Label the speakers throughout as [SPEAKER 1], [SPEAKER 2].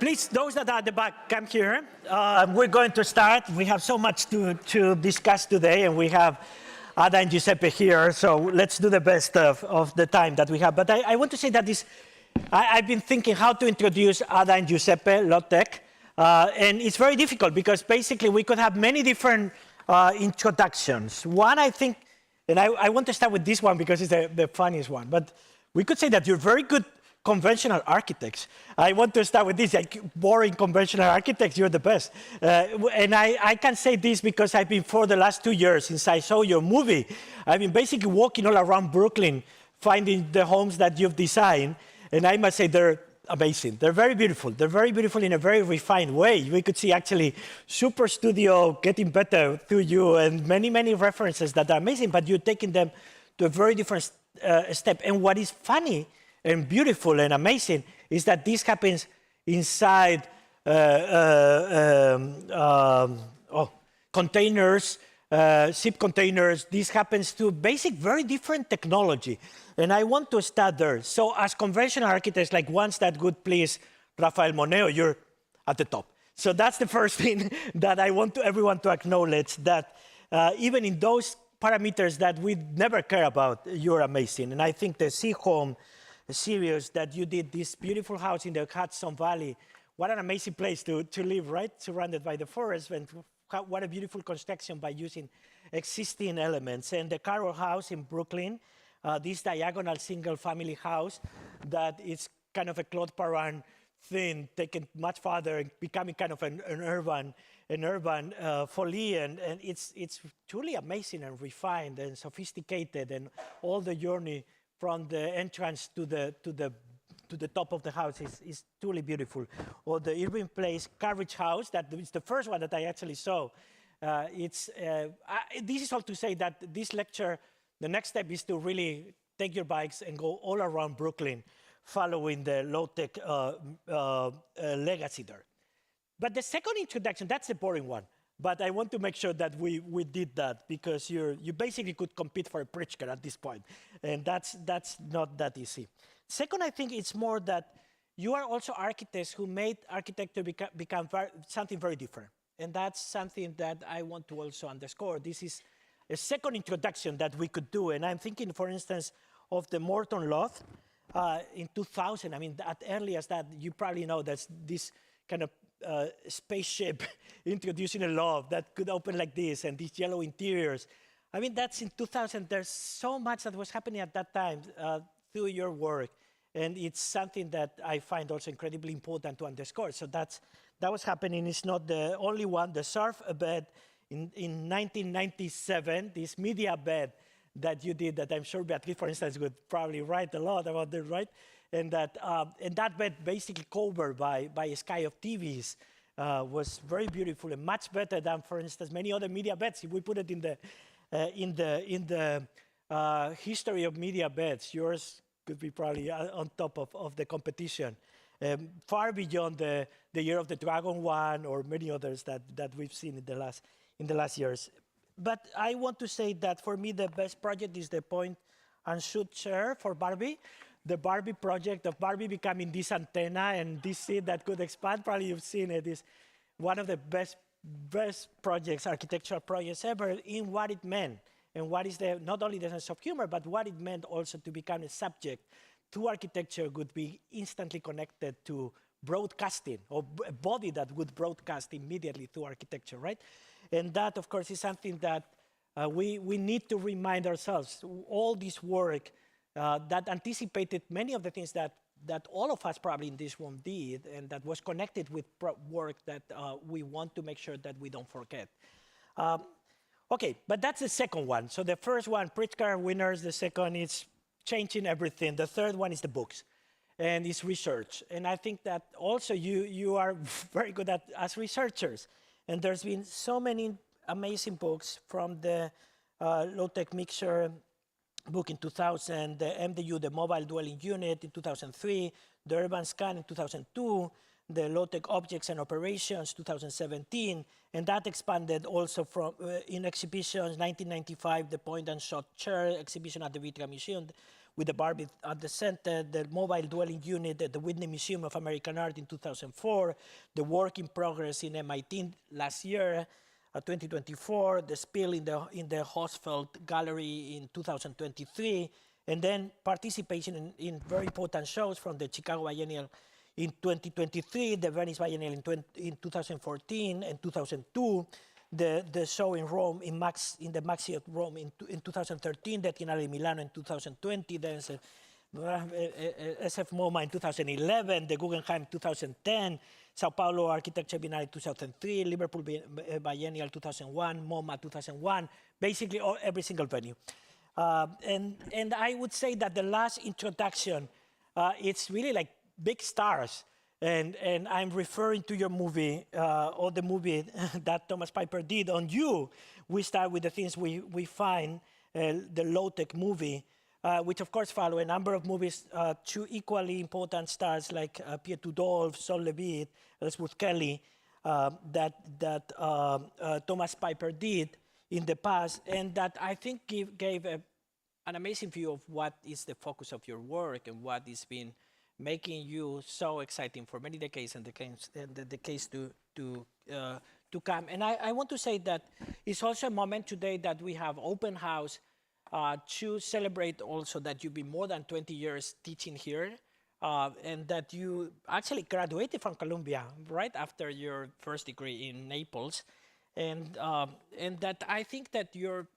[SPEAKER 1] Please, those that are at the back, come here. We're going to start. We have so much to discuss today, and we have Ada and Giuseppe here, so let's do the best of the time that we have. But I want to say that I've been thinking how to introduce Ada and Giuseppe, low-tech, and it's very difficult because basically we could have many different introductions. One, I think, and I want to start with this one because it's the funniest one, but we could say that you're very good conventional architects. I want to start with this, like boring conventional architects, you're the best. And I can say this because I've been, for the last 2 years since I saw your movie, I've been basically walking all around Brooklyn, finding the homes that you've designed, and I must say they're amazing. They're very beautiful. They're very beautiful in a very refined way. We could see actually Super Studio getting better through you and many, many references that are amazing, but you're taking them to a very different step. And what is funny and beautiful and amazing is that this happens inside containers, ship containers. This happens to basic, very different technology. And I want to start there. So as conventional architects, like ones that would please Rafael Moneo, you're at the top. So that's the first thing that I want everyone to acknowledge, that even in those parameters that we never care about, you're amazing. And I think the Sea Home series that you did, this beautiful house in the Hudson Valley, what an amazing place to live, right? Surrounded by the forest, and what a beautiful construction by using existing elements. And the Carroll House in Brooklyn, this diagonal single family house that is kind of a Claude Perrin thing, taken much farther and becoming kind of an urban folly, and it's truly amazing and refined and sophisticated, and all the journey from the entrance to the top of the house is truly beautiful. Or the Irving Place Carriage House, that is the first one that I actually saw. This is all to say that this lecture, the next step is to really take your bikes and go all around Brooklyn, following the low-tech legacy there. But the second introduction, that's the boring one. But I want to make sure that we did that, because you basically could compete for a Pritzker at this point. And that's not that easy. Second, I think it's more that you are also architects who made architecture become something very different. And that's something that I want to also underscore. This is a second introduction that we could do. And I'm thinking, for instance, of the Morton Loft in 2000. I mean, at earliest that, you probably know that's this kind of spaceship introducing a loft that could open like this, and these yellow interiors. I mean, that's in 2000. There's so much that was happening at that time through your work. And it's something that I find also incredibly important to underscore. So that was happening. It's not the only one. The surf bed in 1997, this media bed that you did, that I'm sure Beatriz, for instance, would probably write a lot about it, right? And that bed, basically covered by a sky of TVs, was very beautiful and much better than, for instance, many other media beds. If we put it in the history of media beds, yours could be probably on top of the competition, far beyond the Year of the Dragon one or many others that we've seen in the last years. But I want to say that for me, the best project is the point and shoot chair for Barbie. The Barbie project of Barbie becoming this antenna and this seat that could expand. Probably you've seen it. Is one of the best projects, architectural projects ever, in what it meant. And what is not only the sense of humor, but what it meant also to become a subject to architecture would be instantly connected to broadcasting, or a body that would broadcast immediately to architecture, right? And that, of course, is something that we need to remind ourselves. All this work that anticipated many of the things that all of us probably in this room did, and that was connected with work that we want to make sure that we don't forget. Okay, but that's the second one. So the first one, Pritzker winners. The second is changing everything. The third one is the books, and it's research. And I think that also you are very good as researchers. And there's been so many amazing books, from the low-tech mixer book in 2000, the MDU, the mobile dwelling unit in 2003, the urban scan in 2002, the low-tech objects and operations 2017, and that expanded also from in exhibitions 1995, the point and shot chair exhibition at the Vitra Museum, with the Barbie at the center, the mobile dwelling unit at the Whitney Museum of American Art in 2004, the work in progress in MIT last year, 2024, the spill in the Hosfeld Gallery in 2023, and then participation in very important shows from the Chicago Biennial in 2023, the Venice Biennial in 2014 and 2002, the show in Rome, in the Maxi at Rome in 2013, the Triennale di Milano in 2020, the SF MoMA in 2011, the Guggenheim 2010, Sao Paulo Architecture Biennale 2003, Liverpool Biennial 2001, MoMA 2001, basically every single venue. And I would say that the last introduction, it's really like big stars. And I'm referring to your movie, or the movie that Thomas Piper did on you. We start with the things we find, the low-tech movie, which of course follow a number of movies, two equally important stars like Pierre Tudolph, Sol Levitt, Elizabeth Kelly, that Thomas Piper did in the past, and that I think gave an amazing view of what is the focus of your work and what has been making you so exciting for many decades and the decades to come. And I want to say that it's also a moment today that we have open house to celebrate also that you've been more than 20 years teaching here, and that you actually graduated from Columbia right after your first degree in Naples. And that I think that you're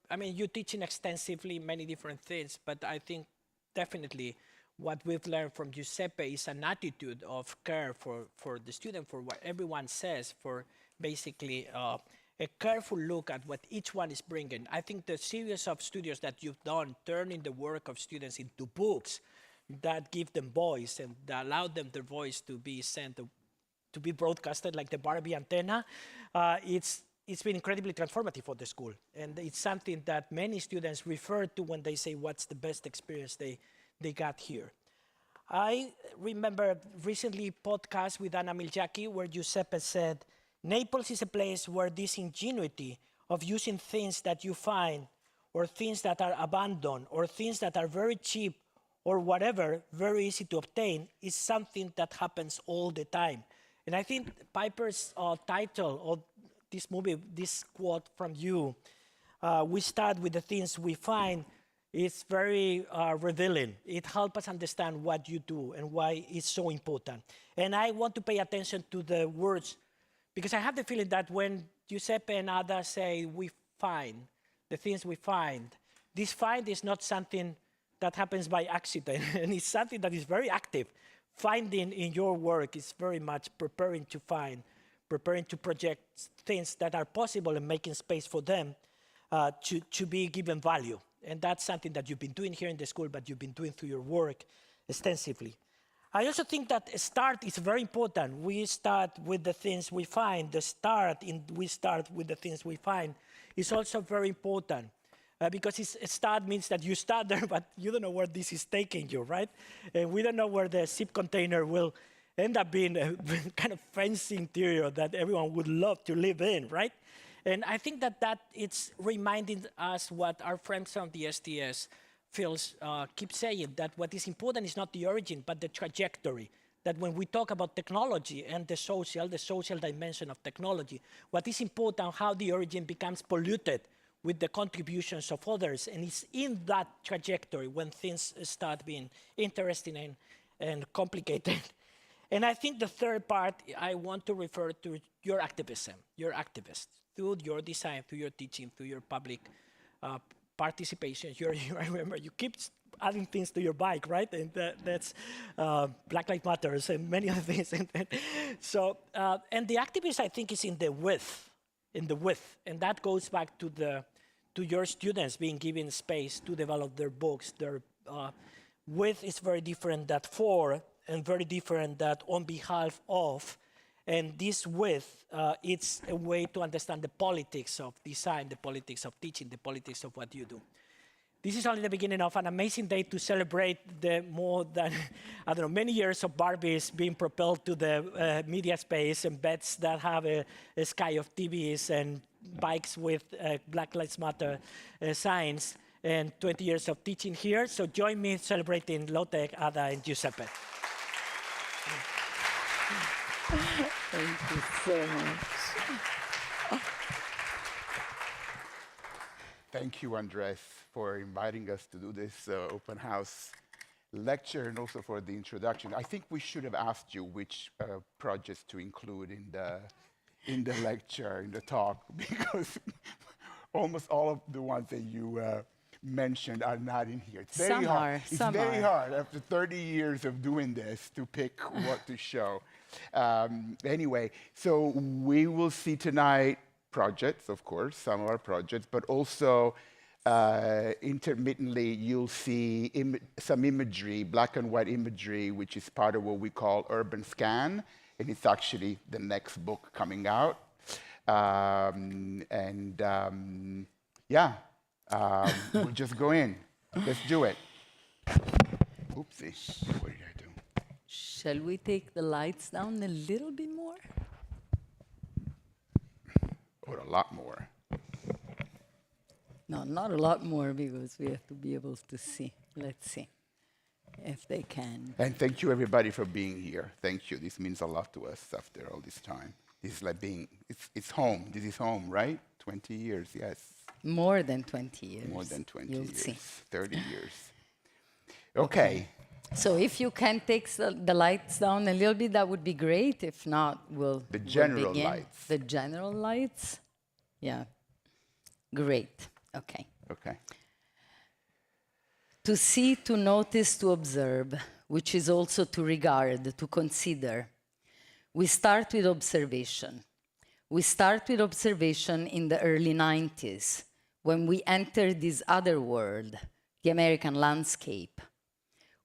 [SPEAKER 1] teaching extensively many different things, but I think definitely what we've learned from Giuseppe is an attitude of care for the student, for what everyone says, for basically a careful look at what each one is bringing. I think the series of studios that you've done, turning the work of students into books that give them voice and that allow them their voice to be sent, to be broadcasted like the Barbie antenna, it's been incredibly transformative for the school. And it's something that many students refer to when they say what's the best experience they got here. I remember recently podcast with Dean Andrés Jaque where Giuseppe said, Naples is a place where this ingenuity of using things that you find or things that are abandoned or things that are very cheap or whatever, very easy to obtain, is something that happens all the time. And I think Piper's title of this movie, this quote from you, we start with the things we find, it's very revealing. It helps us understand what you do and why it's so important. And I want to pay attention to the words, because I have the feeling that when Giuseppe and others say we find, the things we find, this find is not something that happens by accident, and it's something that is very active. Finding in your work is very much preparing to find, preparing to project things that are possible and making space for them to be given value. And that's something that you've been doing here in the school, but you've been doing through your work extensively. I also think that a start is very important. We start with the things we find. We start with the things we find is also very important. Because a start means that you start there, but you don't know where this is taking you, right? And we don't know where the zip container will end up being a kind of fancy interior that everyone would love to live in, right? And I think that it's reminding us what our friends from the STS keep saying, that what is important is not the origin, but the trajectory. That when we talk about technology and the social dimension of technology, what is important, how the origin becomes polluted with the contributions of others. And it's in that trajectory when things start being interesting and complicated. And I think the third part, I want to refer to your activism, your activist, through your design, through your teaching, through your public participation. I remember you keep adding things to your bike, right? And that's Black Lives Matter and many other things. So, and the activist, I think, is in the width, and that goes back to your students being given space to develop their books. Their width is very different than for, and very different than on behalf of. And this width, it's a way to understand the politics of design, the politics of teaching, the politics of what you do. This is only the beginning of an amazing day to celebrate the more than, many years of Barbies being propelled to the media space, and beds that have a sky of TVs and bikes with Black Lives Matter signs. and 20 years of teaching here. So join me in celebrating low-tech, Ada, and Giuseppe.
[SPEAKER 2] Thank you so much.
[SPEAKER 3] Thank you, Andres, for inviting us to do this open house lecture and also for the introduction. I think we should have asked you which projects to include in the lecture, in the talk, because almost all of the ones that you mentioned are not in here. It's very hard. It's very hard after 30 years of doing this to pick what to show. Anyway, so we will see tonight projects, of course, some of our projects, but also intermittently you'll see some imagery, black and white imagery, which is part of what we call Urban Scan, and it's actually the next book coming out. We'll just go in. Let's do it. Oopsie, what did I do?
[SPEAKER 2] Shall we take the lights down a little bit more?
[SPEAKER 3] Or a lot more.
[SPEAKER 2] No, not a lot more, because we have to be able to see. Let's see if they can.
[SPEAKER 3] And thank you, everybody, for being here. Thank you. This means a lot to us after all this time. This is like being, it's home. This is home, right? 20 years, yes.
[SPEAKER 2] More than 20 years.
[SPEAKER 3] More than 20
[SPEAKER 2] You'll
[SPEAKER 3] years.
[SPEAKER 2] see.
[SPEAKER 3] 30 years. Okay.
[SPEAKER 2] So if you can take the lights down a little bit, that would be great. If not, we'll
[SPEAKER 3] general
[SPEAKER 2] begin.
[SPEAKER 3] lights.
[SPEAKER 2] The general lights? Yeah. Great. Okay.
[SPEAKER 3] Okay.
[SPEAKER 2] To see, to notice, to observe, which is also to regard, to consider. We start with observation. We start with observation in the early 90s, when we entered this other world, the American landscape.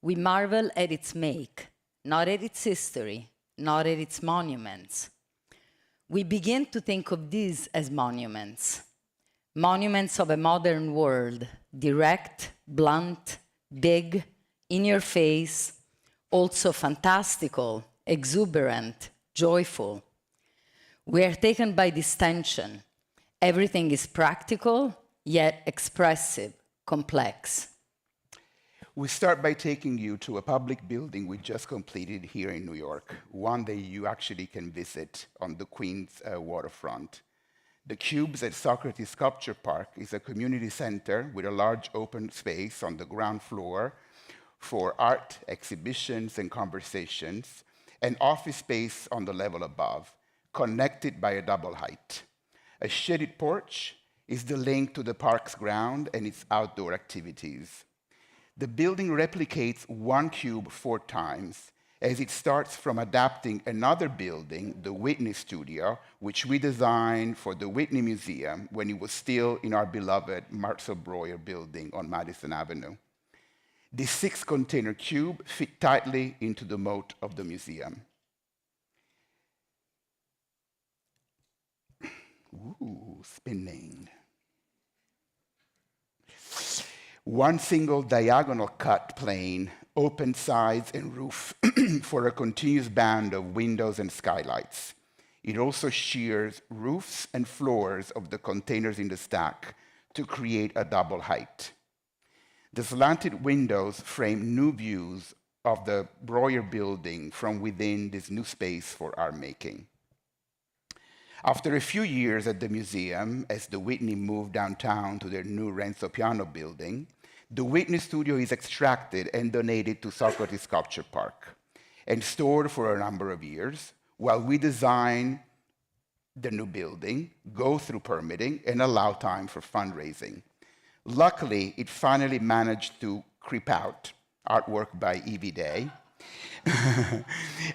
[SPEAKER 2] We marvel at its make, not at its history, not at its monuments. We begin to think of these as monuments. Monuments of a modern world, direct, blunt, big, in your face, also fantastical, exuberant, joyful. We are taken by this tension. Everything is practical, yet expressive, complex.
[SPEAKER 3] We start by taking you to a public building we just completed here in New York, one that you actually can visit on the Queens waterfront. The Cubes at Socrates Sculpture Park is a community center with a large open space on the ground floor for art, exhibitions, and conversations, and office space on the level above, connected by a double height. A shaded porch is the link to the park's ground and its outdoor activities. The building replicates one cube 4 times, as it starts from adapting another building, the Whitney Studio, which we designed for the Whitney Museum when it was still in our beloved Marcel Breuer building on Madison Avenue. This 6-container cube fit tightly into the moat of the museum. Ooh, spinning. One single diagonal cut plane, open sides and roof for a continuous band of windows and skylights. It also shears roofs and floors of the containers in the stack to create a double height. The slanted windows frame new views of the Breuer building from within this new space for our making. After a few years at the museum, as the Whitney moved downtown to their new Renzo Piano building, the Whitney Studio is extracted and donated to Socrates Sculpture Park and stored for a number of years while we design the new building, go through permitting, and allow time for fundraising. Luckily, it finally managed to creep out, artwork by Evie Day,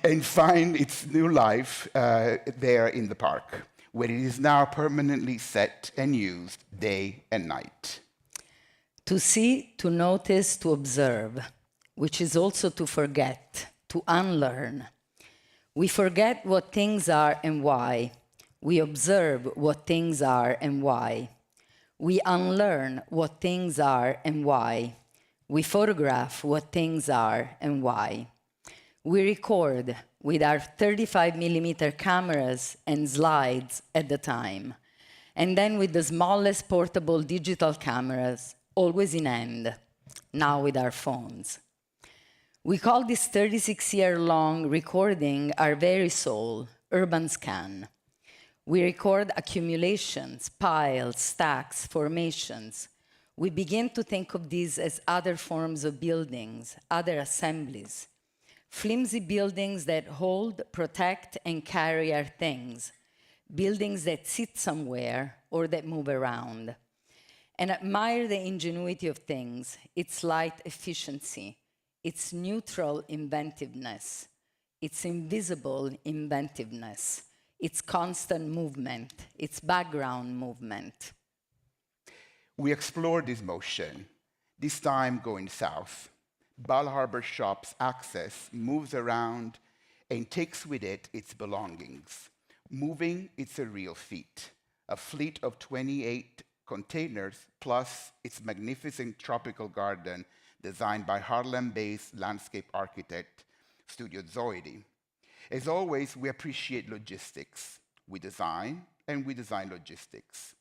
[SPEAKER 3] and find its new life there in the park, where it is now permanently set and used day and night.
[SPEAKER 2] To see, to notice, to observe, which is also to forget, to unlearn. We forget what things are and why. We observe what things are and why. We unlearn what things are and why. We photograph what things are and why. We record with our 35mm cameras and slides at the time, and then with the smallest portable digital cameras always in hand, now with our phones. We call this 36-year-long recording our very soul, urban scan. We record accumulations, piles, stacks, formations. We begin to think of these as other forms of buildings, other assemblies, flimsy buildings that hold, protect, and carry our things, buildings that sit somewhere or that move around, and admire the ingenuity of things, its light efficiency, its neutral inventiveness, its invisible inventiveness, its constant movement, its background movement.
[SPEAKER 3] We explore this motion, this time going south. Bal Harbour Shop's access moves around and takes with it its belongings. Moving, it's a real feat. A fleet of 28 containers plus its magnificent tropical garden designed by Harlem-based landscape architect Studio Zoidi. As always, we appreciate logistics. We design, and we design logistics.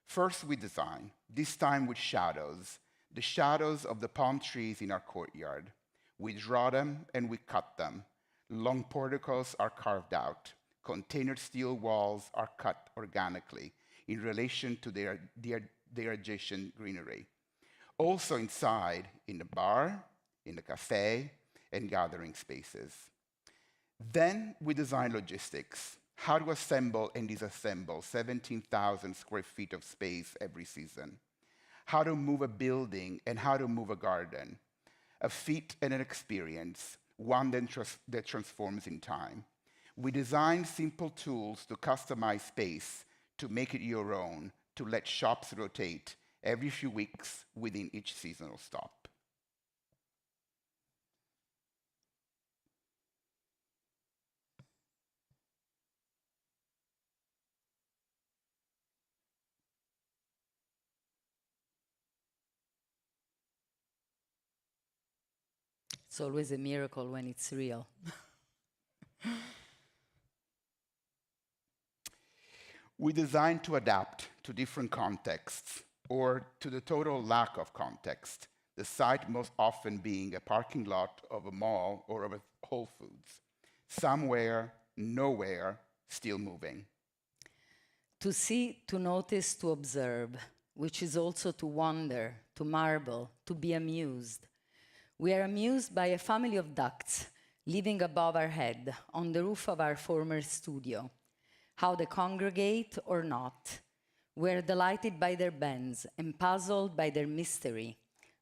[SPEAKER 3] First, we design, this time with shadows, the shadows of the palm trees in our courtyard. We draw them and we cut them. Long porticos are carved out. Container steel walls are cut organically in relation to their adjacent greenery. Also inside, in the bar, in the cafe, and gathering spaces. Then we design logistics, how to assemble and disassemble 17,000 square feet of space every season, how to move a building and how to move a garden, a feat and an experience, one that transforms in time. We design simple tools to customize space, to make it your own, to let shops rotate every few weeks within each seasonal stop.
[SPEAKER 2] It's always a miracle when it's real.
[SPEAKER 3] We design to adapt to different contexts or to the total lack of context, the site most often being a parking lot of a mall or of a Whole Foods. Somewhere, nowhere, still moving.
[SPEAKER 2] To see, to notice, to observe, which is also to wonder, to marvel, to be amused. We are amused by a family of ducks living above our head on the roof of our former studio. How they congregate or not. We're delighted by their bends and puzzled by their mystery,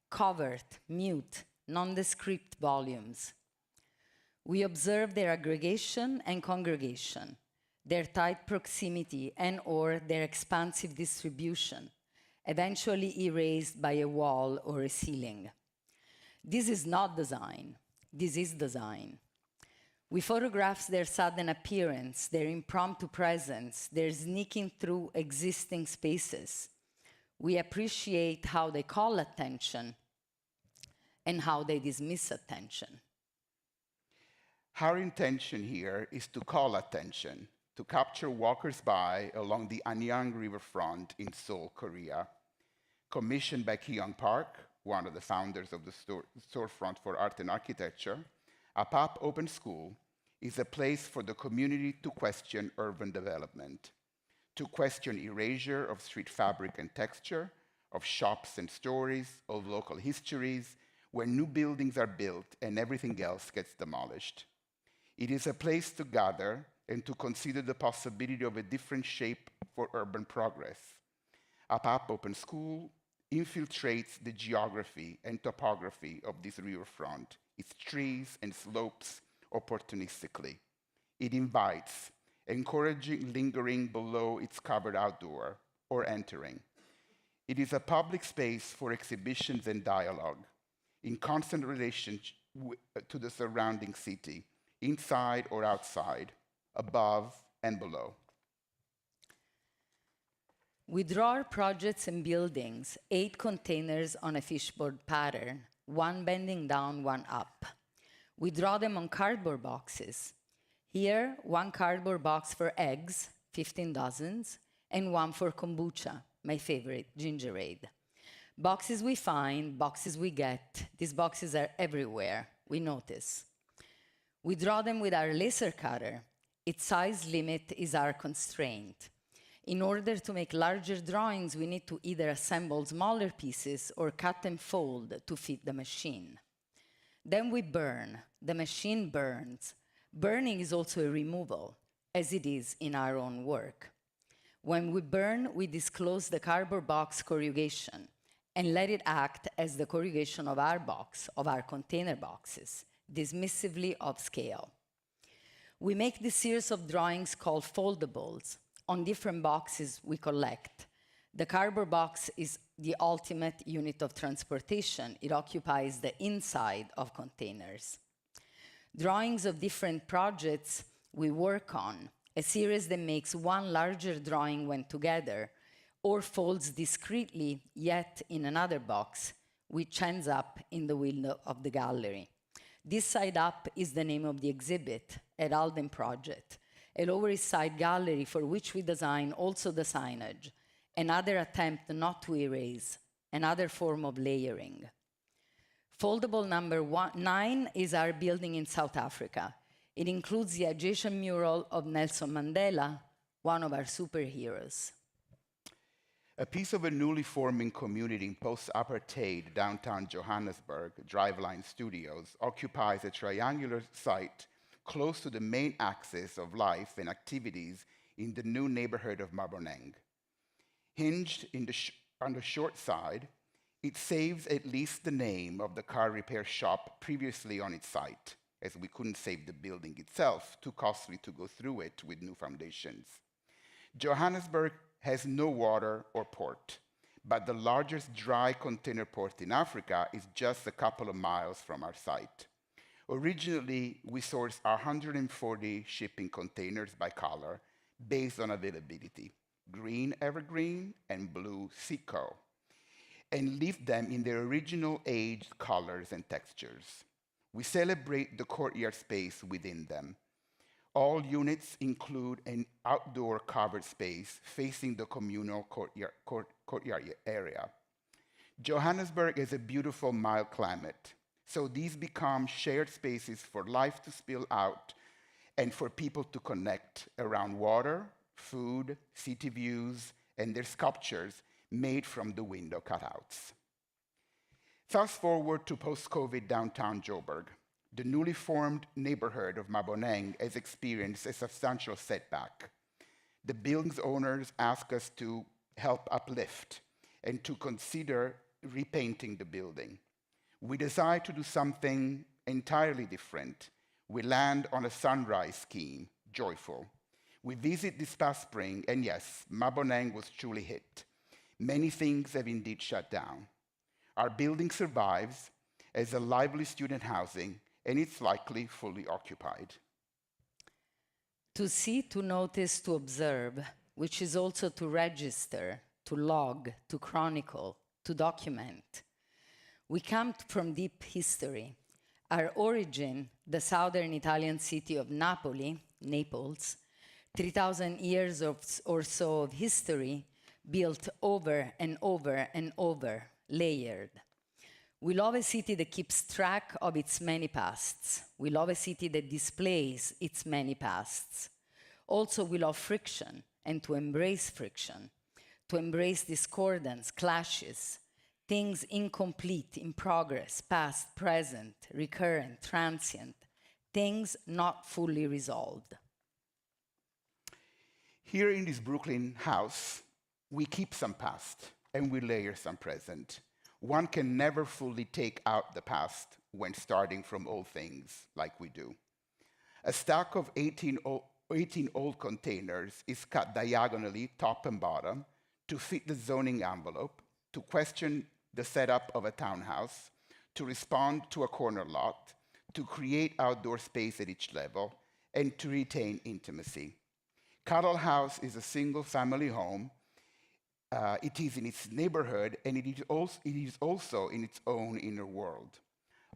[SPEAKER 2] covert, mute, nondescript volumes. We observe their aggregation and congregation, their tight proximity and or their expansive distribution, eventually erased by a wall or a ceiling. This is not design, this is design. We photograph their sudden appearance, their impromptu presence, their sneaking through existing spaces. We appreciate how they call attention and how they dismiss attention.
[SPEAKER 3] Our intention here is to call attention, to capture walkers-by along the Anyang riverfront in Seoul, Korea. Commissioned by Kyung Park, one of the founders of the Storefront for Art and Architecture, APAP Open School is a place for the community to question urban development, to question erasure of street fabric and texture, of shops and stories, of local histories, where new buildings are built and everything else gets demolished. It is a place to gather and to consider the possibility of a different shape for urban progress. APAP Open School infiltrates the geography and topography of this riverfront, its trees and slopes opportunistically. It invites, encouraging lingering below its covered outdoor or entering. It is a public space for exhibitions and dialogue, in constant relation to the surrounding city, inside or outside, above and below.
[SPEAKER 2] We draw our projects and buildings, 8 containers on a fishboard pattern, one bending down, one up. We draw them on cardboard boxes. Here, 1 cardboard box for eggs, 15 dozens, and 1 for kombucha, my favorite, ginger ale. Boxes we find, boxes we get, these boxes are everywhere, we notice. We draw them with our laser cutter. Its size limit is our constraint. In order to make larger drawings, we need to either assemble smaller pieces or cut and fold to fit the machine. Then we burn. The machine burns. Burning is also a removal, as it is in our own work. When we burn, we disclose the cardboard box corrugation and let it act as the corrugation of our box, of our container boxes, dismissively of scale. We make this series of drawings called foldables on different boxes we collect. The cardboard box is the ultimate unit of transportation. It occupies the inside of containers. Drawings of different projects we work on, a series that makes one larger drawing when together, or folds discreetly yet in another box, which ends up in the window of the gallery. This side up is the name of the exhibit, Herald Project, a Lower East Side gallery for which we design also the signage, another attempt not to erase, another form of layering. Foldable number 9 is our building in South Africa. It includes the adjacent mural of Nelson Mandela, one of our superheroes.
[SPEAKER 3] A piece of a newly forming community in post-apartheid downtown Johannesburg, Driveline Studios, occupies a triangular site close to the main axis of life and activities in the new neighborhood of Maboneng. Hinged on the short side, it saves at least the name of the car repair shop previously on its site, as we couldn't save the building itself, too costly to go through it with new foundations. Johannesburg has no water or port, but the largest dry container port in Africa is just a couple of miles from our site. Originally, we sourced 140 shipping containers by color based on availability, green evergreen and blue Seco, and leave them in their original aged colors and textures. We celebrate the courtyard space within them. All units include an outdoor covered space facing the communal courtyard area. Johannesburg is a beautiful, mild climate, so these become shared spaces for life to spill out and for people to connect around water, food, city views, and their sculptures made from the window cutouts. Fast forward to post-COVID downtown Joburg. The newly formed neighborhood of Maboneng has experienced a substantial setback. The building's owners asked us to help uplift and to consider repainting the building. We decide to do something entirely different. We land on a sunrise scheme, joyful. We visit this past spring, and yes, Maboneng was truly hit. Many things have indeed shut down. Our building survives as a lively student housing, and it's likely fully occupied.
[SPEAKER 2] To see, to notice, to observe, which is also to register, to log, to chronicle, to document. We come from deep history. Our origin, the southern Italian city of Naples, 3,000 years or so of history, built over and over and over, layered. We love a city that keeps track of its many pasts. We love a city that displays its many pasts. Also, we love friction and to embrace friction, to embrace discordance, clashes, things incomplete, in progress, past, present, recurrent, transient, things not fully resolved.
[SPEAKER 3] Here in this Brooklyn house, we keep some past and we layer some present. One can never fully take out the past when starting from old things like we do. A stack of 18 old containers is cut diagonally, top and bottom, to fit the zoning envelope, to question the setup of a townhouse, to respond to a corner lot, to create outdoor space at each level, and to retain intimacy. Cattle House is a single-family home. It is in its neighborhood, and it is also in its own inner world.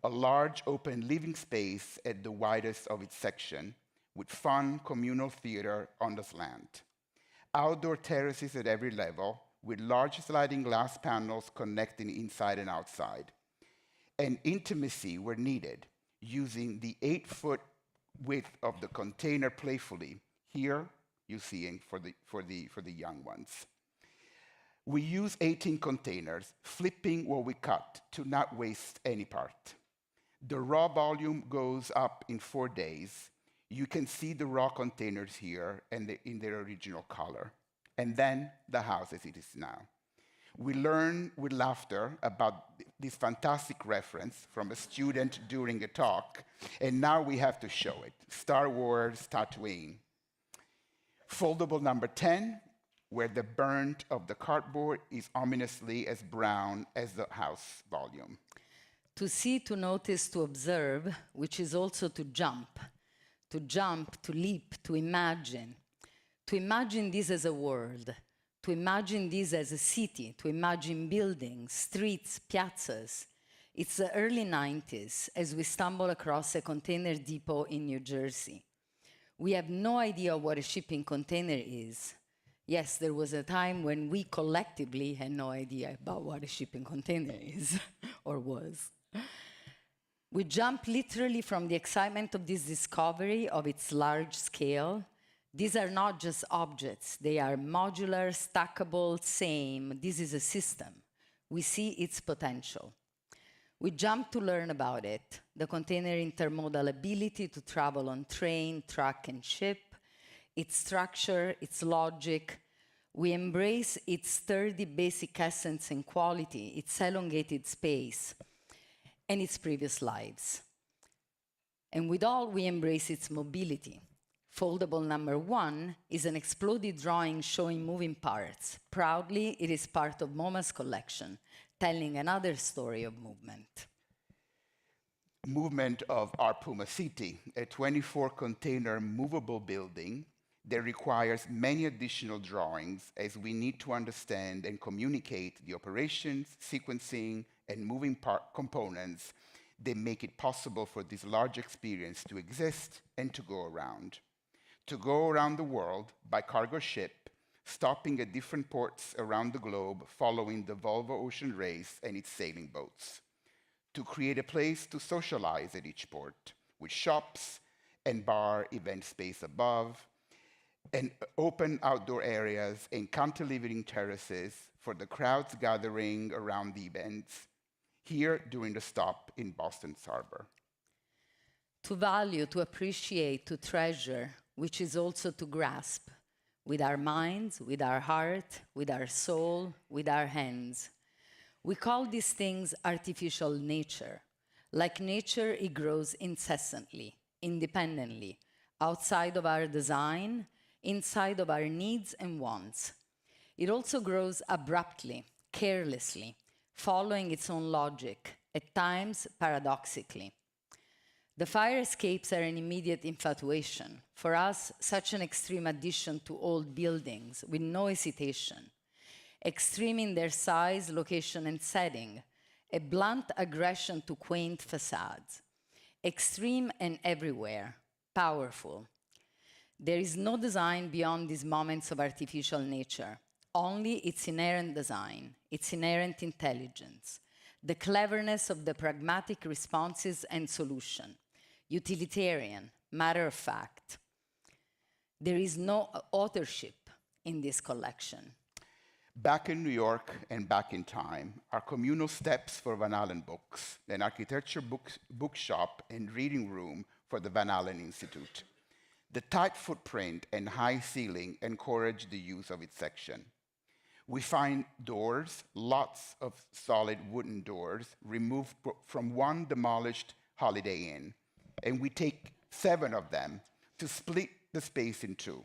[SPEAKER 3] A large, open living space at the widest of its section, with fun, communal theater on this land. Outdoor terraces at every level, with large sliding glass panels connecting inside and outside. And intimacy where needed, using the 8-foot width of the container playfully. Here, you see for the young ones. We use 18 containers, flipping what we cut to not waste any part. The raw volume goes up in 4 days. You can see the raw containers here and in their original color. And then the house as it is now. We learn with laughter about this fantastic reference from a student during a talk, and now we have to show it. Star Wars Tatooine. Foldable number 10, where the burnt of the cardboard is ominously as brown as the house volume.
[SPEAKER 2] To see, to notice, to observe, which is also to jump, to leap, to imagine this as a world, to imagine this as a city, to imagine buildings, streets, piazzas. It's the early 90s as we stumble across a container depot in New Jersey. We have no idea what a shipping container is. Yes, there was a time when we collectively had no idea about what a shipping container is, or was. We jump literally from the excitement of this discovery of its large scale. These are not just objects. They are modular, stackable, same. This is a system. We see its potential. We jump to learn about it, the container intermodal ability to travel on train, truck, and ship, its structure, its logic. We embrace its sturdy basic essence and quality, its elongated space, and its previous lives. And with all, we embrace its mobility. Foldable number 1 is an exploded drawing showing moving parts. Proudly, it is part of MoMA's collection, telling another story of movement.
[SPEAKER 3] Movement of our Puma City, a 24-container movable building that requires many additional drawings as we need to understand and communicate the operations, sequencing, and moving part components that make it possible for this large experience to exist and to go around. To go around the world by cargo ship, stopping at different ports around the globe following the Volvo Ocean Race and its sailing boats. To create a place to socialize at each port, with shops and bar event space above, and open outdoor areas and cantilevering terraces for the crowds gathering around the events, here during the stop in Boston's Harbor.
[SPEAKER 2] To value, to appreciate, to treasure, which is also to grasp, with our minds, with our heart, with our soul, with our hands. We call these things artificial nature. Like nature, it grows incessantly, independently, outside of our design, inside of our needs and wants. It also grows abruptly, carelessly, following its own logic, at times paradoxically. The fire escapes are an immediate infatuation. For us, such an extreme addition to old buildings with no hesitation. Extreme in their size, location, and setting. A blunt aggression to quaint facades. Extreme and everywhere, powerful. There is no design beyond these moments of artificial nature, only its inherent design, its inherent intelligence, the cleverness of the pragmatic responses and solution, utilitarian, matter of fact. There is no authorship in this collection.
[SPEAKER 3] Back in New York and back in time are communal steps for Van Allen books, an architecture bookshop and reading room for the Van Allen Institute. The tight footprint and high ceiling encourage the use of its section. We find doors, lots of solid wooden doors, removed from one demolished Holiday Inn, and we take 7 of them to split the space in 2.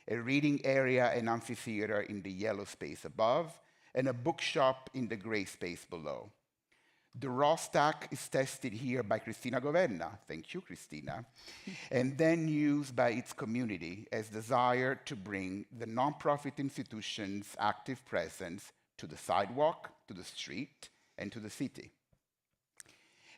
[SPEAKER 3] A reading area and amphitheater in the yellow space above, and a bookshop in the gray space below. The raw stack is tested here by Cristina Governa, thank you, Cristina, and then used by its community as desired to bring the nonprofit institution's active presence to the sidewalk, to the street, and to the city.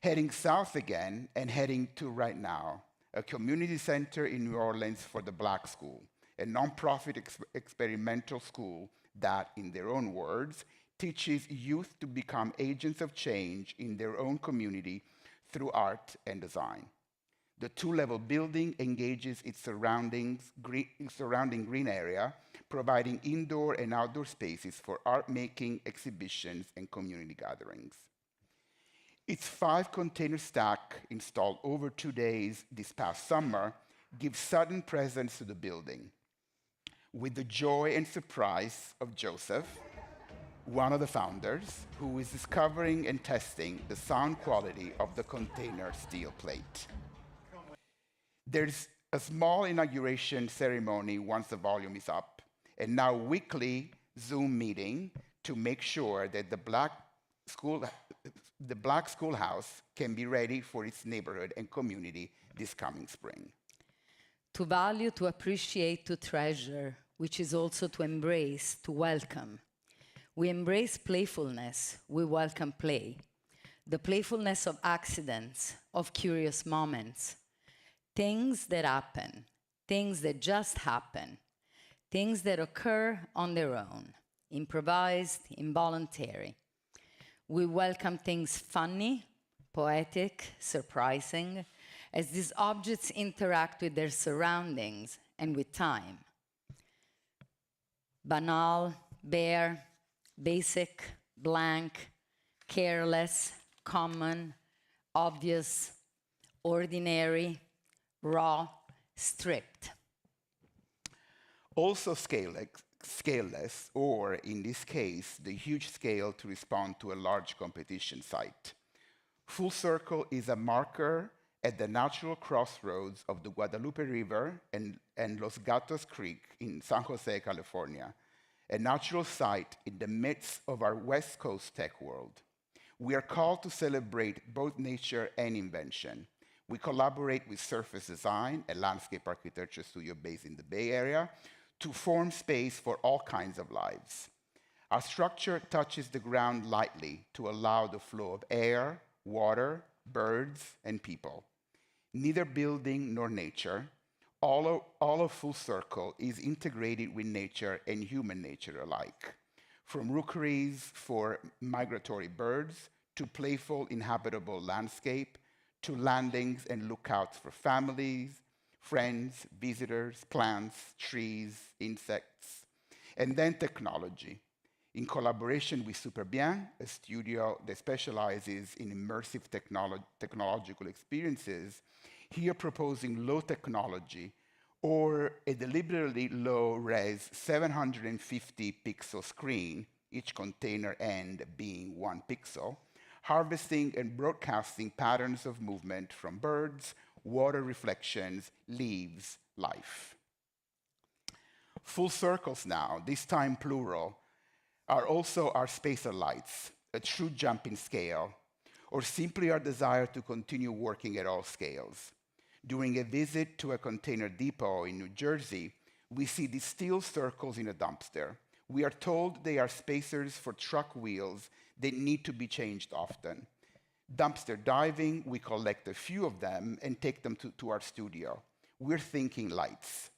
[SPEAKER 3] Heading south again and heading to right now, a community center in New Orleans for the Black School, a nonprofit experimental school that, in their own words, teaches youth to become agents of change in their own community through art and design. The two-level building engages its surrounding green area, providing indoor and outdoor spaces for art-making, exhibitions, and community gatherings. Its 5-container stack, installed over 2 days this past summer, gives sudden presence to the building. With the joy and surprise of Joseph, one of the founders, who is discovering and testing the sound quality of the container steel plate. There's a small inauguration ceremony once the volume is up, and now weekly Zoom meeting to make sure that the Black schoolhouse can be ready for its neighborhood and community this coming spring.
[SPEAKER 2] To value, to appreciate, to treasure, which is also to embrace, to welcome. We embrace playfulness, we welcome play. The playfulness of accidents, of curious moments, things that happen, things that just happen, things that occur on their own, improvised, involuntary. We welcome things funny, poetic, surprising, as these objects interact with their surroundings and with time. Banal, bare, basic, blank, careless, common, obvious, ordinary, raw, stripped.
[SPEAKER 3] Also scaleless, or in this case, the huge scale to respond to a large competition site. Full Circle is a marker at the natural crossroads of the Guadalupe River and Los Gatos Creek in San Jose, California, a natural site in the midst of our West Coast tech world. We are called to celebrate both nature and invention. We collaborate with Surface Design, a landscape architecture studio based in the Bay Area, to form space for all kinds of lives. Our structure touches the ground lightly to allow the flow of air, water, birds, and people. Neither building nor nature, all of Full Circle is integrated with nature and human nature alike. From rookeries for migratory birds, to playful inhabitable landscape, to landings and lookouts for families, friends, visitors, plants, trees, insects, and then technology. In collaboration with Superbien, a studio that specializes in immersive technological experiences, here proposing low technology or a deliberately low-res 750 pixel screen, each container end being 1 pixel, harvesting and broadcasting patterns of movement from birds, water reflections, leaves, life. Full Circles now, this time plural, are also our spacer lights, a true jump in scale, or simply our desire to continue working at all scales. During a visit to a container depot in New Jersey, we see these steel circles in a dumpster. We are told they are spacers for truck wheels that need to be changed often. Dumpster diving, we collect a few of them and take them to our studio. We're thinking lights.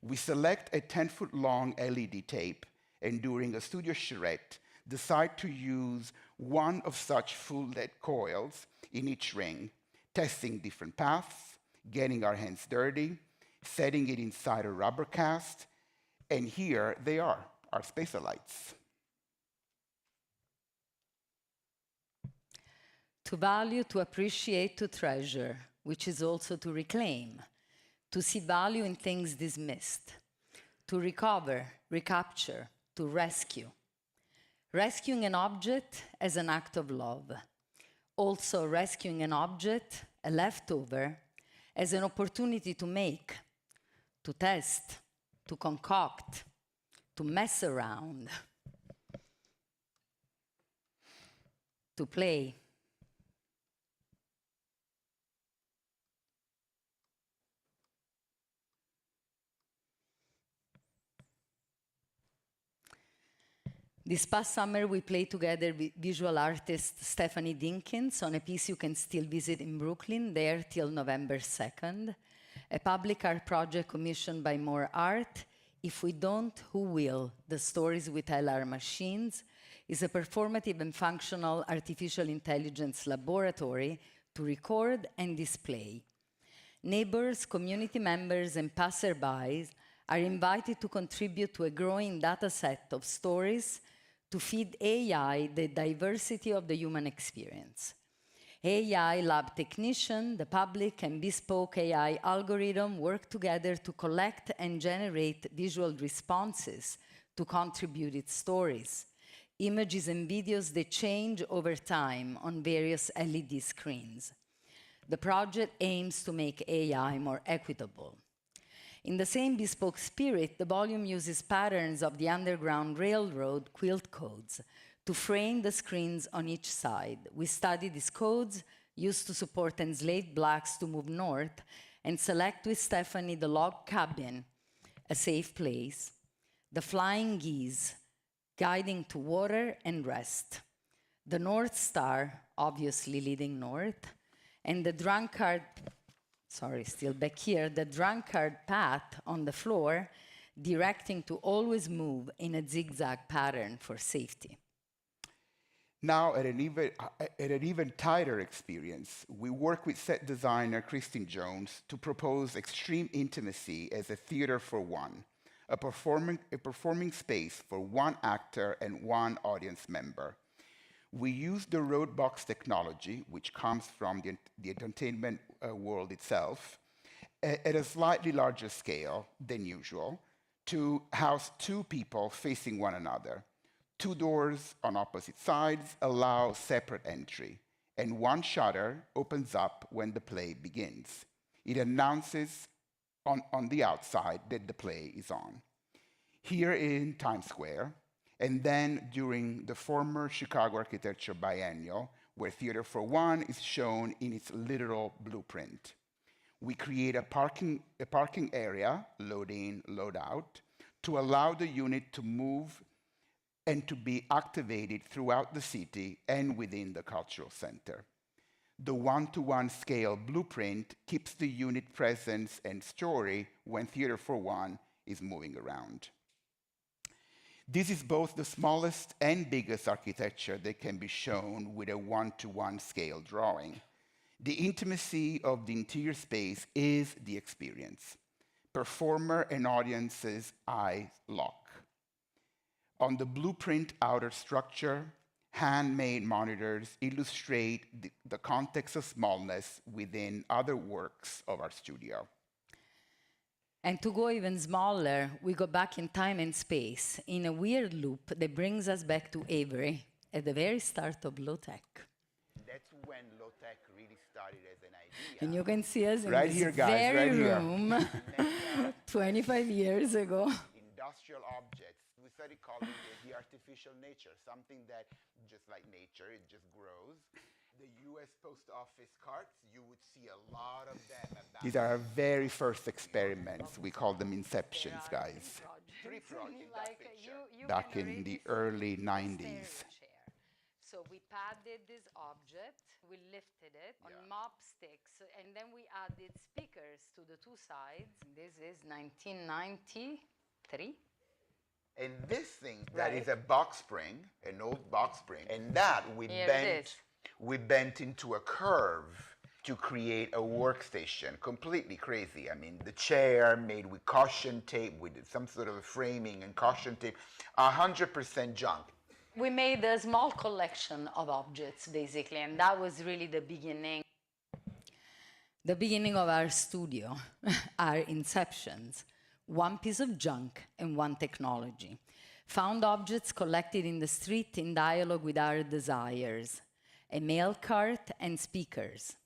[SPEAKER 3] We select a 10-foot long LED tape, and during a studio charrette, decide to use one of such full LED coils in each ring, testing different paths, getting our hands dirty, setting it inside a rubber cast, and here they are, our spacer lights.
[SPEAKER 2] To value, to appreciate, to treasure, which is also to reclaim, to see value in things dismissed, to recover, recapture, to rescue. Rescuing an object as an act of love. Also rescuing an object, a leftover, as an opportunity to make, to test, to concoct, to mess around, to play. This past summer, we played together with visual artist Stephanie Dinkins on a piece you can still visit in Brooklyn, there till November 2nd, a public art project commissioned by More Art, If we don't, who will? The stories we tell our machines is a performative and functional artificial intelligence laboratory to record and display. Neighbors, community members, and passerbys are invited to contribute to a growing data set of stories to feed AI the diversity of the human experience. AI lab technician, the public, and bespoke AI algorithm work together to collect and generate visual responses to contribute its stories, images and videos that change over time on various LED screens. The project aims to make AI more equitable. In the same bespoke spirit, the volume uses patterns of the Underground Railroad quilt codes to frame the screens on each side. We study these codes used to support enslaved blacks to move north and select with Stephanie the log cabin, a safe place, the flying geese, guiding to water and rest, the North Star, obviously leading north, and the drunkard, still back here, the drunkard path on the floor, directing to always move in a zigzag pattern for safety.
[SPEAKER 3] Now, at an even tighter experience, we work with set designer Christine Jones to propose extreme intimacy as a theater for one, a performing space for one actor and one audience member. We use the Roadbox technology, which comes from the entertainment world itself, at a slightly larger scale than usual, to house two people facing one another. Two doors on opposite sides allow separate entry, and one shutter opens up when the play begins. It announces on the outside that the play is on. Here in Times Square, and then during the former Chicago Architecture Biennial, where Theater for One is shown in its literal blueprint. We create a parking area, load in, load out, to allow the unit to move and to be activated throughout the city and within the cultural center. The one-to-one scale blueprint keeps the unit presence and story when Theater for One is moving around. This is both the smallest and biggest architecture that can be shown with a one-to-one scale drawing. The intimacy of the interior space is the experience. Performer and audience's eyes lock. On the blueprint outer structure, handmade monitors illustrate the context of smallness within other works of our studio.
[SPEAKER 2] And to go even smaller, we go back in time and space in a weird loop that brings us back to Avery at the very start of low-tech.
[SPEAKER 3] That's when low-tech really started as an idea.
[SPEAKER 2] And you can see us in
[SPEAKER 3] right
[SPEAKER 2] this
[SPEAKER 3] here, guys,
[SPEAKER 2] very
[SPEAKER 3] right
[SPEAKER 2] room 25 years ago.
[SPEAKER 3] Industrial objects, we started calling it the artificial nature, something that, just like nature, it just grows. The US Post Office carts, you would see a lot of them. These are our very first experiments. We call them inceptions, guys. Three projects back in the early 90s.
[SPEAKER 2] So we padded this object, we lifted it on mop sticks, and then we added speakers to the two sides. This is 1993.
[SPEAKER 3] And this thing, that is a box spring, an old box spring, and that we bent into a curve to create a workstation. Completely crazy. I mean, the chair made with caution tape, with some sort of a framing and caution tape, 100% junk.
[SPEAKER 2] We made a small collection of objects, basically, and that was really the beginning. The beginning of our studio, our inceptions. One piece of junk and one technology. Found objects collected in the street in dialogue with our desires. A mail cart and speakers.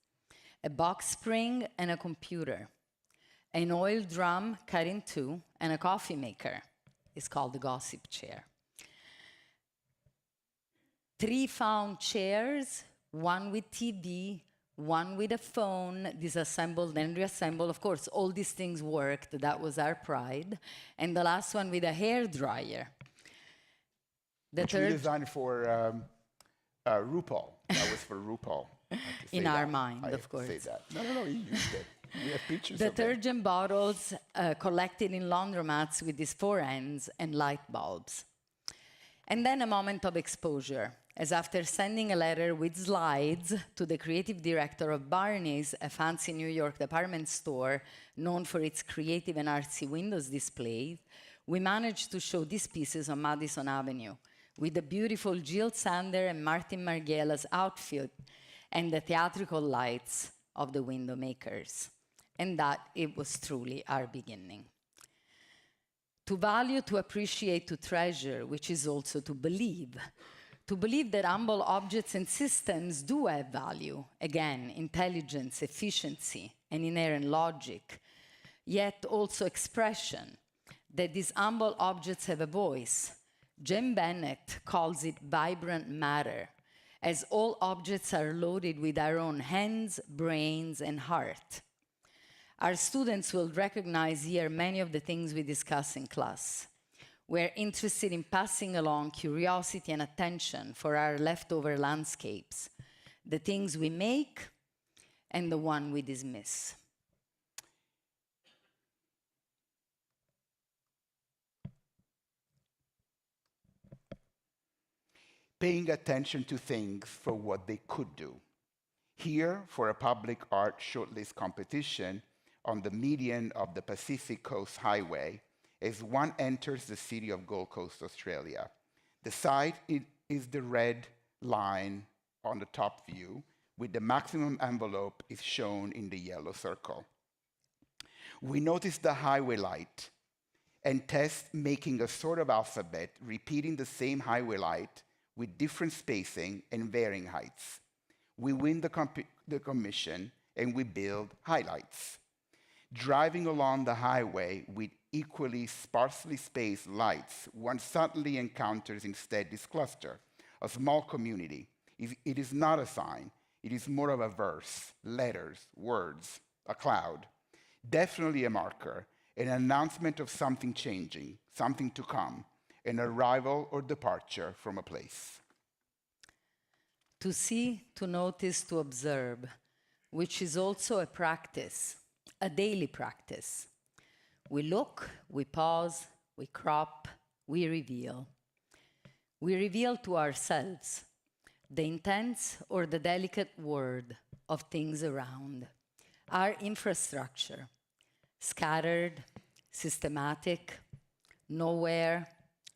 [SPEAKER 2] A box spring and a computer. An oil drum cut in two and a coffee maker. It's called the gossip chair. 3 found chairs, one with TV, one with a phone, disassembled and reassembled. Of course, all these things worked. That was our pride. And the last one with a hair dryer.
[SPEAKER 3] Which we designed for RuPaul. That was for RuPaul.
[SPEAKER 2] In our mind, of course.
[SPEAKER 3] Say that. No, you used it. We have pictures of them.
[SPEAKER 2] Detergent bottles collected in laundromats with these four ends and light bulbs. And then a moment of exposure, as after sending a letter with slides to the creative director of Barney's, a fancy New York department store known for its creative and artsy windows displays, we managed to show these pieces on Madison Avenue with the beautiful Jill Sander and Martin Margiella's outfit and the theatrical lights of the window makers. And that it was truly our beginning. To value, to appreciate, to treasure, which is also to believe that humble objects and systems do have value, again, intelligence, efficiency, and inherent logic, yet also expression, that these humble objects have a voice. Jem Bennett calls it vibrant matter, as all objects are loaded with our own hands, brains, and heart. Our students will recognize here many of the things we discuss in class. We're interested in passing along curiosity and attention for our leftover landscapes, the things we make and the one we dismiss.
[SPEAKER 3] Paying attention to things for what they could do. Here, for a public art shortlist competition on the median of the Pacific Coast Highway, as one enters the city of Gold Coast, Australia. The site is the red line on the top view, with the maximum envelope is shown in the yellow circle. We notice the highway light and test making a sort of alphabet, repeating the same highway light with different spacing and varying heights. We win the commission and we build highlights. Driving along the highway with equally sparsely spaced lights, one suddenly encounters instead this cluster, a small community. It is not a sign, it is more of a verse, letters, words, a cloud. Definitely a marker, an announcement of something changing, something to come, an arrival or departure from a place.
[SPEAKER 2] To see, to notice, to observe, which is also a practice, a daily practice. We look, we pause, we crop, we reveal. We reveal to ourselves the intense or the delicate word of things around. Our infrastructure, scattered, systematic, nowhere,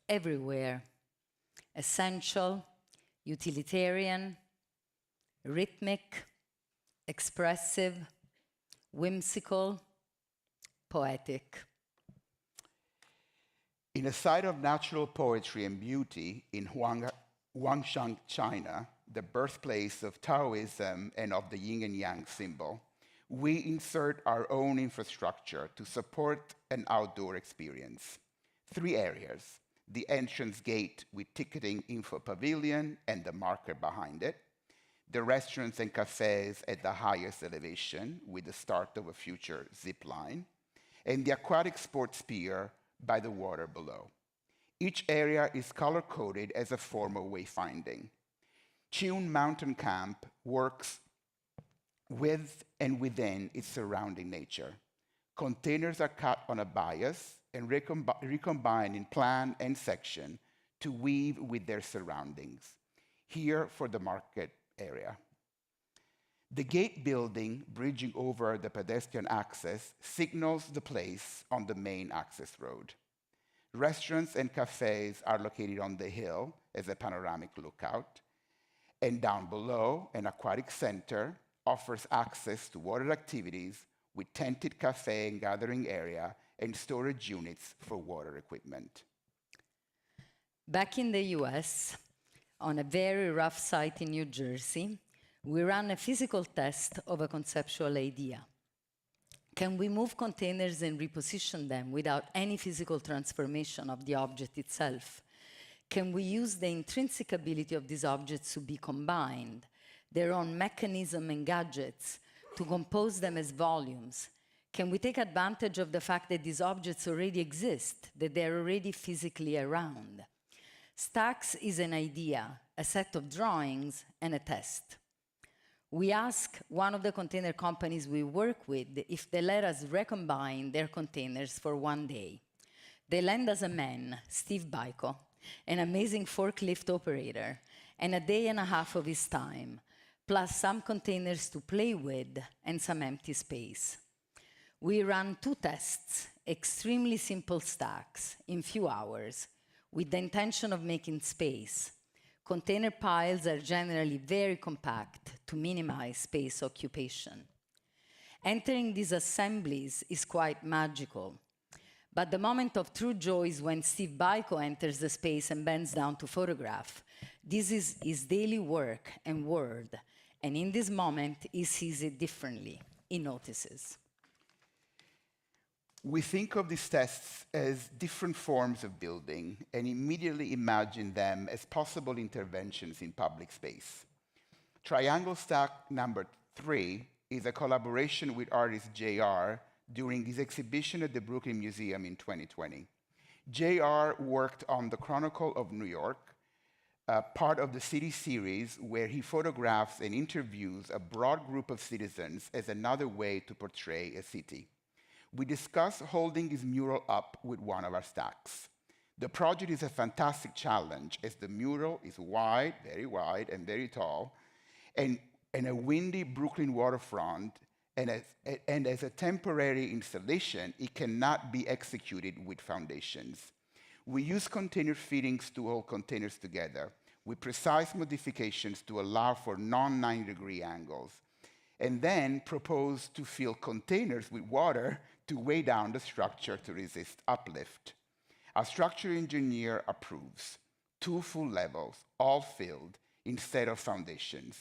[SPEAKER 2] everywhere, essential, utilitarian, rhythmic, expressive, whimsical, poetic.
[SPEAKER 3] In a site of natural poetry and beauty in Huangshan, China, the birthplace of Taoism and of the yin and yang symbol, we insert our own infrastructure to support an outdoor experience. 3 areas: the entrance gate with ticketing info pavilion and the marker behind it, the restaurants and cafes at the highest elevation with the start of a future zip line, and the aquatic sports pier by the water below. Each area is color-coded as a form of wayfinding. Chun Mountain Camp works with and within its surrounding nature. Containers are cut on a bias and recombined in plan and section to weave with their surroundings. Here for the market area. The gate building bridging over the pedestrian access signals the place on the main access road. Restaurants and cafes are located on the hill as a panoramic lookout, and down below, an aquatic center offers access to water activities with tented cafe and gathering area and storage units for water equipment.
[SPEAKER 2] Back in the US, on a very rough site in New Jersey, we ran a physical test of a conceptual idea. Can we move containers and reposition them without any physical transformation of the object itself? Can we use the intrinsic ability of these objects to be combined, their own mechanism and gadgets, to compose them as volumes? Can we take advantage of the fact that these objects already exist, that they're already physically around? Stacks is an idea, a set of drawings, and a test. We ask one of the container companies we work with if they let us recombine their containers for one day. They lend us a man, Steve Baiko, an amazing forklift operator, and a day and a half of his time, plus some containers to play with and some empty space. We ran 2 tests, extremely simple stacks, in few hours, with the intention of making space. Container piles are generally very compact to minimize space occupation. Entering these assemblies is quite magical. But the moment of true joy is when Steve Baiko enters the space and bends down to photograph. This is his daily work and word, and in this moment, he sees it differently. He notices.
[SPEAKER 3] We think of these tests as different forms of building and immediately imagine them as possible interventions in public space. Triangle stack number 3 is a collaboration with artist JR during his exhibition at the Brooklyn Museum in 2020. JR worked on the Chronicle of New York, part of the City series where he photographs and interviews a broad group of citizens as another way to portray a city. We discussed holding his mural up with one of our stacks. The project is a fantastic challenge as the mural is wide, and very tall, and a windy Brooklyn waterfront, and as a temporary installation, it cannot be executed with foundations. We use container fittings to hold containers together with precise modifications to allow for non-90-degree angles, and then propose to fill containers with water to weigh down the structure to resist uplift. Our structure engineer approves 2 full levels, all filled instead of foundations.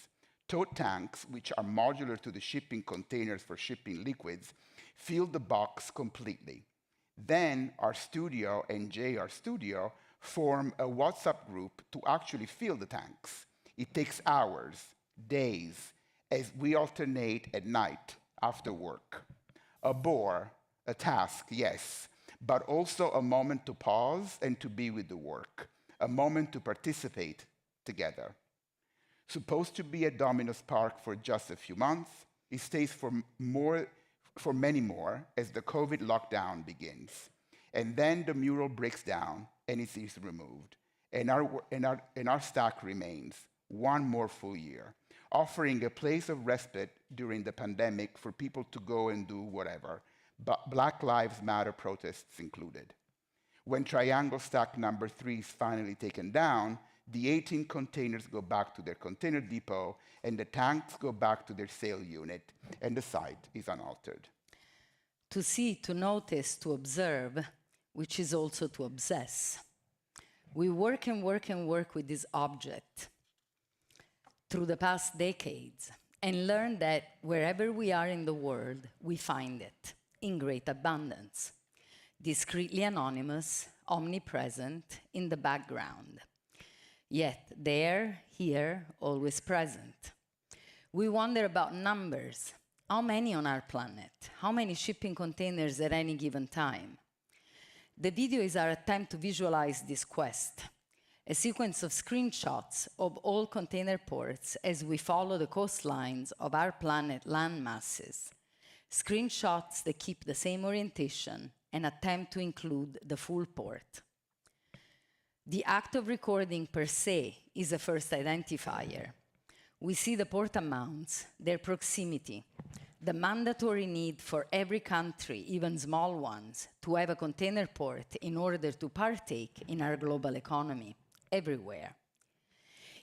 [SPEAKER 3] Tote tanks, which are modular to the shipping containers for shipping liquids, fill the box completely. Then our studio and JR Studio form a WhatsApp group to actually fill the tanks. It takes hours, days, as we alternate at night after work. A bore, a task, yes, but also a moment to pause and to be with the work, a moment to participate together. Supposed to be at Domus Park for just a few months, it stays for many more as the COVID lockdown begins. And then the mural breaks down and it is removed. And our stack remains 1 more full year, offering a place of respite during the pandemic for people to go and do whatever, but Black Lives Matter protests included. When triangle stack number 3 is finally taken down, the 18 containers go back to their container depot, and the tanks go back to their sale unit, and the site is unaltered.
[SPEAKER 2] To see, to notice, to observe, which is also to obsess. We work and work and work with this object through the past decades and learn that wherever we are in the world, we find it in great abundance, discreetly anonymous, omnipresent, in the background. Yet there, here, always present. We wonder about numbers. How many on our planet? How many shipping containers at any given time? The video is our attempt to visualize this quest, a sequence of screenshots of all container ports as we follow the coastlines of our planet land masses. Screenshots that keep the same orientation and attempt to include the full port. The act of recording per se is a first identifier. We see the port amounts, their proximity, the mandatory need for every country, even small ones, to have a container port in order to partake in our global economy, everywhere.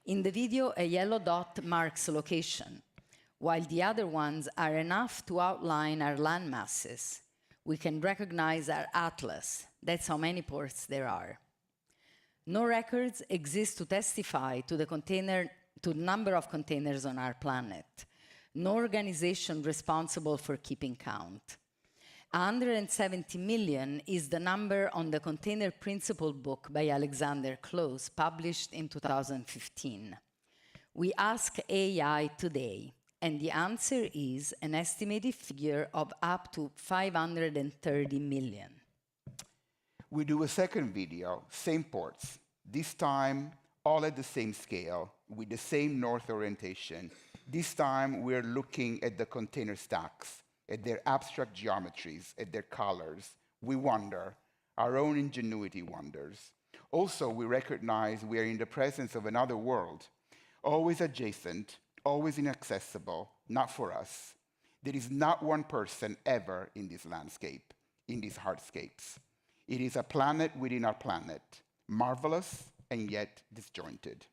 [SPEAKER 2] In the video, a yellow dot marks location, while the other ones are enough to outline our land masses. We can recognize our atlas. That's how many ports there are. No records exist to testify to the number of containers on our planet. No organization responsible for keeping count. 170 million is the number on the Container Principle book by Alexander Close, published in 2015. We ask AI today, and the answer is an estimated figure of up to 530 million.
[SPEAKER 3] We do a second video, same ports, this time all at the same scale, with the same north orientation, This time, we're looking at the container stacks, at their abstract geometries, at their colors. We wonder, our own ingenuity wonders. Also, we recognize we are in the presence of another world, always adjacent, always inaccessible, not for us. There is not one person ever in this landscape, in these hardscapes. It is a planet within our planet, marvelous and yet disjointed.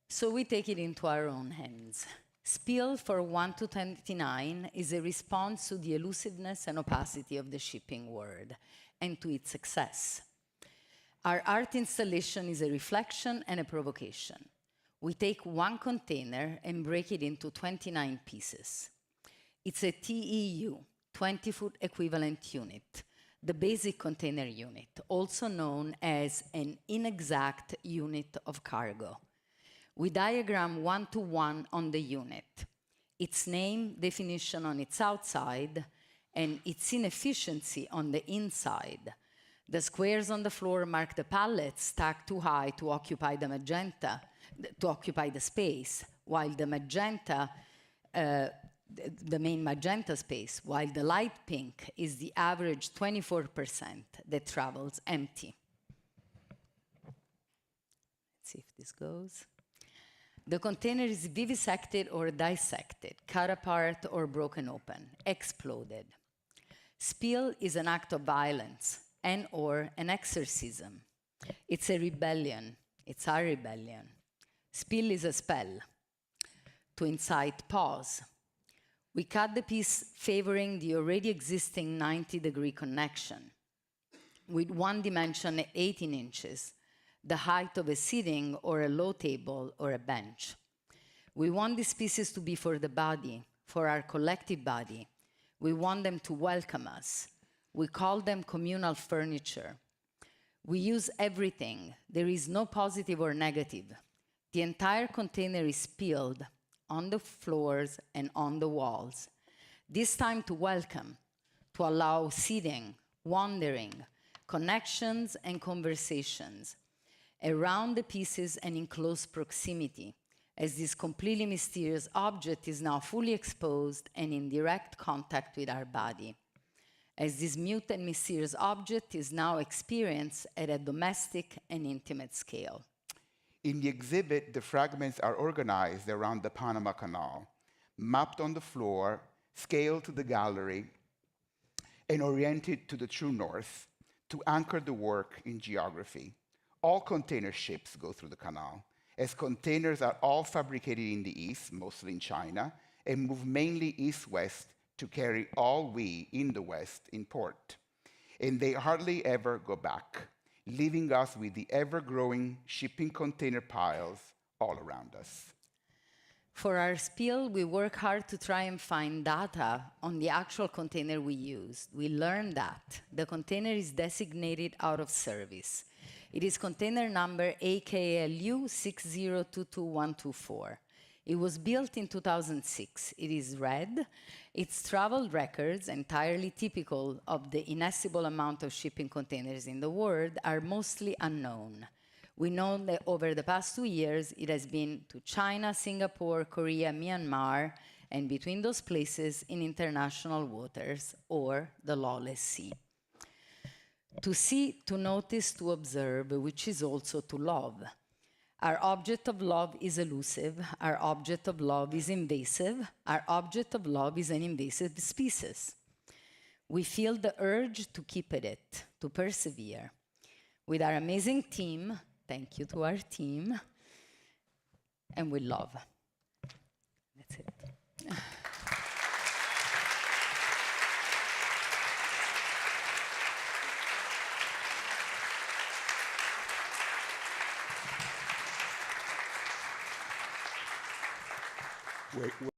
[SPEAKER 2] So we take it into our own hands. Spill for 1 to 29 is a response to the elusiveness and opacity of the shipping world and to its success. Our art installation is a reflection and a provocation. We take one container and break it into 29 pieces. It's a TEU, 20-foot equivalent unit, the basic container unit, also known as an inexact unit of cargo. We diagram one-to-one on the unit, its name, definition on its outside, and its inefficiency on the inside. The squares on the floor mark the pallets stacked too high to occupy the magenta, to occupy the space, while the magenta, the main magenta space, while the light pink is the average 24% that travels empty. Let's see if this goes. The container is vivisected or dissected, cut apart or broken open, exploded. Spill is an act of violence and/or an exorcism. It's a rebellion. It's our rebellion. Spill is a spell to incite pause. We cut the piece favoring the already existing 90-degree connection with one dimension at 18 inches, the height of a sitting or a low table or a bench. We want these pieces to be for the body, for our collective body. We want them to welcome us. We call them communal furniture. We use everything. There is no positive or negative. The entire container is spilled on the floors and on the walls. This time to welcome, to allow seating, wandering, connections and conversations around the pieces and in close proximity, as this completely mysterious object is now fully exposed and in direct contact with our body, as this mute and mysterious object is now experienced at a domestic and intimate scale.
[SPEAKER 3] In the exhibit, the fragments are organized around the Panama Canal, mapped on the floor, scaled to the gallery, and oriented to the true north to anchor the work in geography. All container ships go through the canal, as containers are all fabricated in the East, mostly in China, and move mainly east-west to carry all we in the West in port. And they hardly ever go back, leaving us with the ever-growing shipping container piles all around us.
[SPEAKER 2] For our spiel, we work hard to try and find data on the actual container we used. We learned that the container is designated out of service. It is container number AKLU 6022124. It was built in 2006. It is red. Its travel records, entirely typical of the inestimable amount of shipping containers in the world, are mostly unknown. We know that over the past 2 years, it has been to China, Singapore, Korea, Myanmar, and between those places in international waters or the lawless sea. To see, to notice, to observe, which is also to love. Our object of love is elusive. Our object of love is invasive. Our object of love is an invasive species. We feel the urge to keep at it, to persevere. With our amazing team, thank you to our team, and with love. That's it.
[SPEAKER 3] We're